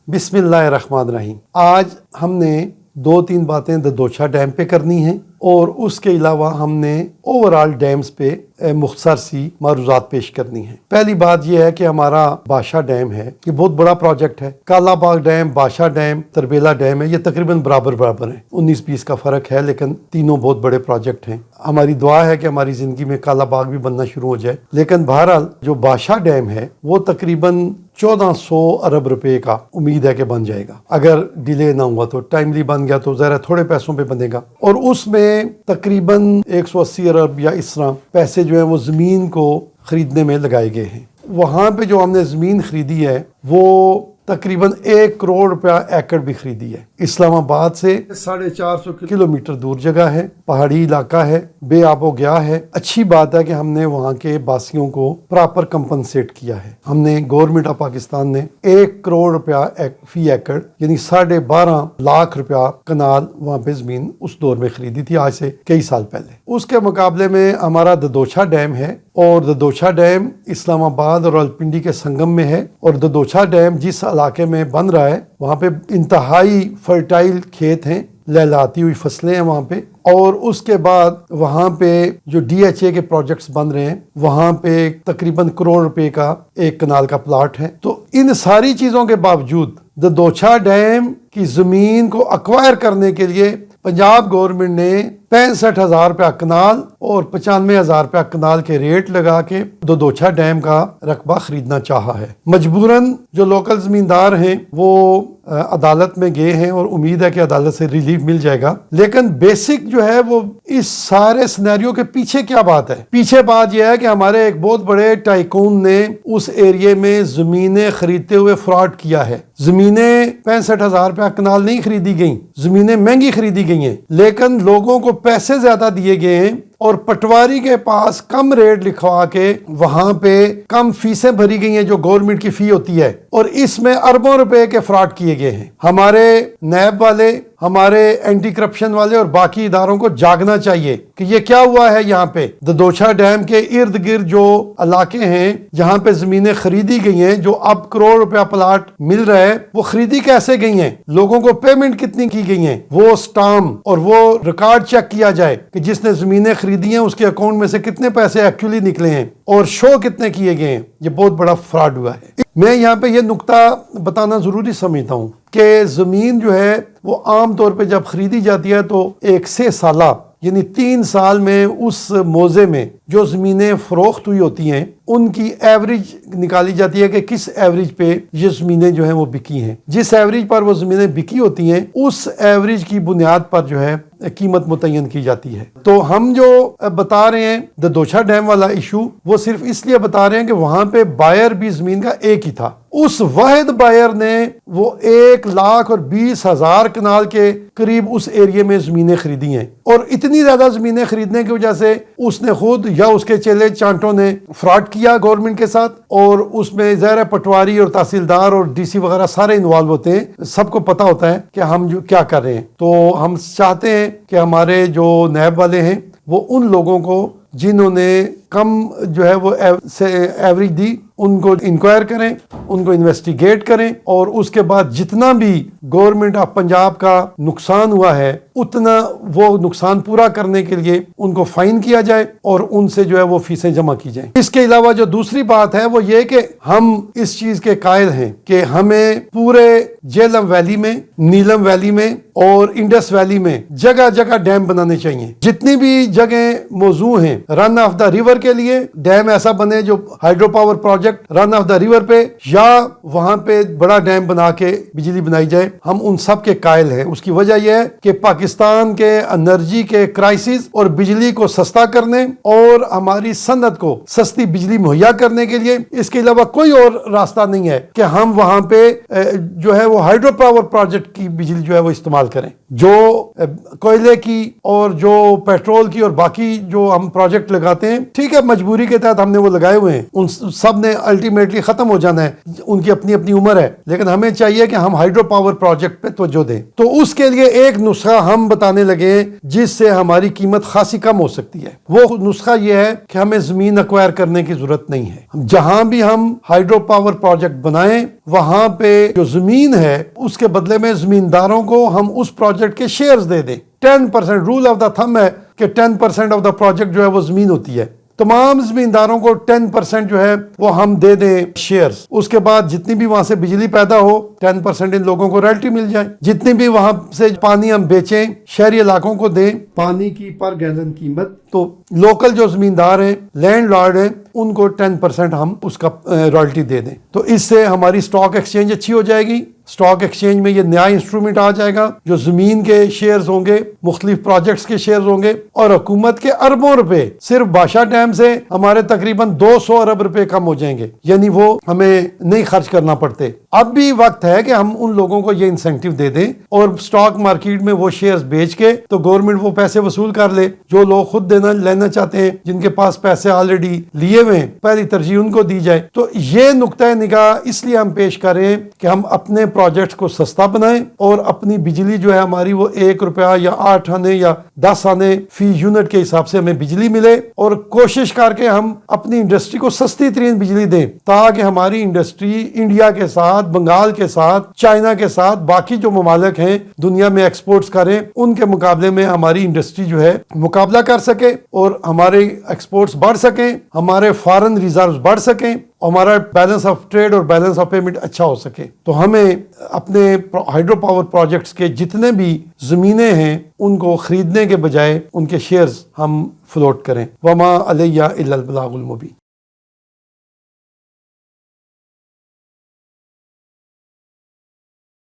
बिस्मिल्लाहिर्रहमानिर्रहीम। आज हमने 2-3 बातें ददोछा डैम पे करनी हैं और उसके अलावा हमने ओवरऑल डैम्स पे मुख्तसर सी मारूज़ात पेश करनी है। पहली बात यह है कि हमारा बादशाह डैम है, ये बहुत बड़ा प्रोजेक्ट है। कालाबाग डैम, बादशाह डैम, तरबेला डैम है, ये तकरीबन बराबर हैं। 19-20 का फ़र्क है, लेकिन तीनों बहुत बड़े प्रोजेक्ट हैं। हमारी दुआ है कि हमारी ज़िंदगी में कालाबाग भी बनना शुरू हो जाए। लेकिन बहरहाल जो बादशाह डैम है वो तकरीबन 1400 अरब रुपए का उम्मीद है कि बन जाएगा। अगर डिले ना हुआ तो, टाइमली बन गया तो ज़रा थोड़े पैसों पे बनेगा। और उसमें तकरीबन 180 अरब या इस तरह पैसे जो है वो ज़मीन को ख़रीदने में लगाए गए हैं। वहाँ पे जो हमने ज़मीन ख़रीदी है वो तकरीबन 1 करोड़ रुपया एकड़ भी खरीदी है। इस्लामाबाद से 450 किलोमीटर दूर जगह है, पहाड़ी इलाका है, बेआबो गया है। अच्छी बात है कि हमने वहाँ के बासियों को प्रॉपर कंपनसेट किया है। हमने गवर्नमेंट ऑफ पाकिस्तान ने 1 करोड़ रुपया फी एकड़ यानी 12.5 लाख रुपया कनाल वहाँ पे ज़मीन उस दौर में खरीदी थी, आज से कई साल पहले। उसके मुकाबले में हमारा ददोछा डैम है और ददोछा डैम इस्लामाबाद और रावलपिंडी के संगम में है। और ददोछा डैम जिस इलाके में बन रहा है वहाँ पे इंतहाई फर्टाइल खेत हैं, लहलहाती हुई फसलें हैं वहाँ पे। और उसके बाद वहाँ पे जो DHA के प्रोजेक्ट्स बन रहे हैं वहाँ पे तकरीबन करोड़ रुपए का एक कनाल का प्लाट है। तो इन सारी चीज़ों के बावजूद ददोछा डैम की ज़मीन को एक्वायर करने के लिए पंजाब गवर्नमेंट ने 65,000 रुपया कनाल और 95,000 रुपया कनाल के रेट लगा के ददोछा डैम का रकबा खरीदना चाहा है। मजबूरन जो लोकल ज़मींदार हैं वो अदालत में गए हैं और उम्मीद है कि अदालत से रिलीफ मिल जाएगा। लेकिन बेसिक जो है वो इस सारे सिनेरियो के पीछे क्या बात है? पीछे बात यह है कि हमारे एक बहुत बड़े टाइकून ने उस एरिया में ज़मीनें खरीदते हुए फ्रॉड किया है। ज़मीनें 65,000 रुपया कनाल नहीं खरीदी गई, ज़मीनें महंगी खरीदी गई हैं, लेकिन लोगों को पैसे ज्यादा दिए गए हैं और पटवारी के पास कम रेट लिखवा के वहां पे कम फीसें भरी गई हैं जो गवर्नमेंट की फी होती है, और इसमें अरबों रुपए के फ्रॉड किए गए हैं। हमारे नैब वाले, हमारे एंटी करप्शन वाले और बाकी इदारों को जागना चाहिए कि ये क्या हुआ है। यहाँ पे ददोछा डैम के इर्द गिर्द जो इलाके हैं जहाँ पे जमीनें खरीदी गई हैं, जो अब करोड़ रुपया प्लाट मिल रहा है, वो खरीदी कैसे गई हैं, लोगों को पेमेंट कितनी की गई है, वो स्टाम्प और वो रिकॉर्ड चेक किया जाए कि जिसने जमीनें खरीदी हैं उसके अकाउंट में से कितने पैसे एक्चुअली निकले हैं और शो कितने किए गए हैं। ये बहुत बड़ा फ्रॉड हुआ है। मैं यहाँ पे ये नुक्ता बताना जरूरी समझता हूँ कि जमीन जो है वो आम तौर पे जब खरीदी जाती है तो 1 से साला यानी 3 साल में उस मौजे में जो ज़मीनें फ़रोख्त हुई होती हैं उनकी एवरेज निकाली जाती है कि किस एवरेज पे ये ज़मीनें जो हैं वो बिकी हैं। जिस एवरेज पर वो ज़मीनें बिकी होती हैं उस एवरेज की बुनियाद पर जो है कीमत मुतय्यन की जाती है। तो हम जो बता रहे हैं ददोछा डैम वाला इशू, वो सिर्फ इसलिए बता रहे हैं कि वहां पे बायर भी ज़मीन का एक ही था। उस वाहिद बायर ने वो 1,20,000 कनाल के करीब उस एरिया में ज़मीनें खरीदी हैं, और इतनी ज़्यादा ज़मीनें खरीदने की वजह से उसने खुद या उसके चेले चांटों ने फ्रॉड किया गवर्नमेंट के साथ, और उसमें ज़ाहिर पटवारी और तहसीलदार और DC वगैरह सारे इन्वॉल्व होते हैं। सबको पता होता है कि हम जो क्या कर रहे हैं। तो हम चाहते हैं कि हमारे जो नैब वाले हैं वो उन लोगों को जिन्होंने कम जो है वो एवरेज दी उनको इंक्वायर करें, उनको इन्वेस्टिगेट करें, और उसके बाद जितना भी गवर्नमेंट ऑफ पंजाब का नुकसान हुआ है उतना वो नुकसान पूरा करने के लिए उनको फाइन किया जाए और उनसे जो है वो फीसें जमा की जाएं। इसके अलावा जो दूसरी बात है वो ये कि हम इस चीज के कायल हैं कि हमें पूरे झेलम वैली में, नीलम वैली में और इंडस वैली में जगह जगह डैम बनाने चाहिए। जितनी भी जगह मौजू हैं रन ऑफ द रिवर के लिए डैम ऐसा बने जो hydro power project run of the river पे या वहां पे बड़ा डैम बना के बिजली बनाई जाए। हम उन सब के कायल हैं। उसकी वजह यह है कि पाकिस्तान के एनर्जी के क्राइसिस और बिजली को सस्ता करने और हमारी सनत को सस्ती बिजली मुहैया करने के लिए इसके अलावा कोई और रास्ता नहीं है कि हम वहां पे जो है वो हाइड्रो पावर प्रोजेक्ट की बिजली जो है वो इस्तेमाल करें। जो कोयले की और जो पेट्रोल की और बाकी जो हम प्रोजेक्ट लगाते हैं, ठीक ٹھیک ہے مجبوری کے تحت ہم نے وہ لگائے ہوئے ہیں, ان سب نے الٹیمیٹلی ختم ہو جانا ہے, ان کی اپنی اپنی عمر ہے, لیکن ہمیں چاہیے کہ ہم ہائیڈرو پاور پروجیکٹ پہ توجہ دیں. تو اس کے لیے ایک نسخہ ہم بتانے لگے جس سے ہماری قیمت خاصی کم ہو سکتی ہے. وہ نسخہ یہ ہے کہ ہمیں زمین ایکوائر کرنے کی ضرورت نہیں ہے. جہاں بھی ہم ہائیڈرو پاور پروجیکٹ بنائیں وہاں پہ جو زمین ہے اس کے بدلے میں زمینداروں کو ہم اس پروجیکٹ کے شیئرز دے دیں. 10% رول آف دا تھم ہے کہ 10% آف دا پروجیکٹ جو ہے وہ زمین ہوتی ہے. تمام زمینداروں کو 10% جو ہے وہ ہم دے دیں شیئرز. اس کے بعد جتنی بھی وہاں سے بجلی پیدا ہو 10% ان لوگوں کو رائلٹی مل جائے. جتنی بھی وہاں سے پانی ہم بیچیں شہری علاقوں کو دیں پانی کی پر گیلن قیمت. تو لوکل جو زمیندار ہیں لینڈ لارڈ ہیں ان کو 10% ہم اس کا رائلٹی دے دیں. تو اس سے ہماری سٹاک ایکسچینج اچھی ہو جائے گی. سٹاک ایکسچینج میں یہ نیا انسٹرومنٹ آ جائے گا جو زمین کے شیئرز ہوں گے, مختلف پروجیکٹس کے شیئرز ہوں گے, اور حکومت کے اربوں روپے صرف بادشاہ ڈیم سے ہمارے تقریباً 200 ارب روپے کم ہو جائیں گے. یعنی وہ ہمیں نہیں خرچ کرنا پڑتے. اب بھی وقت ہے کہ ہم ان لوگوں کو یہ انسینٹیو دے دیں اور سٹاک مارکیٹ میں وہ شیئرز بیچ کے تو گورنمنٹ وہ پیسے وصول کر لے. جو لوگ خود لینا چاہتے ہیں جن کے پاس پیسے آلریڈی لیے ہوئے ہیں پہلی ترجیح ان کو دی جائے. تو یہ نقطہ نگاہ اس لیے ہم پیش کر رہے ہیں کہ ہم اپنے پروجیکٹس کو سستا بنائیں اور اپنی بجلی جو ہے ہماری وہ 1 روپیہ یا 8 آنے یا 10 آنے فی یونٹ کے حساب سے ہمیں بجلی ملے, اور کوشش کر کے ہم اپنی انڈسٹری کو سستی ترین بجلی دیں تاکہ ہماری انڈسٹری انڈیا کے ساتھ, بنگال کے ساتھ, چائنا کے ساتھ, باقی جو ممالک ہیں دنیا میں ایکسپورٹس کریں ان کے مقابلے میں ہماری انڈسٹری جو ہے مقابلہ کر سکے اور ہمارے ایکسپورٹس بڑھ سکیں, ہمارے فارن ریزروز بڑھ سکیں, ہمارا بیلنس آف ٹریڈ اور بیلنس آف پیمنٹ اچھا ہو سکے. تو ہمیں اپنے ہائیڈرو پاور پروجیکٹس کے جتنے بھی زمینیں ہیں ان کو خریدنے کے بجائے ان کے شیئرز ہم فلوٹ کریں. وما علیہ الا البلاغ المبین.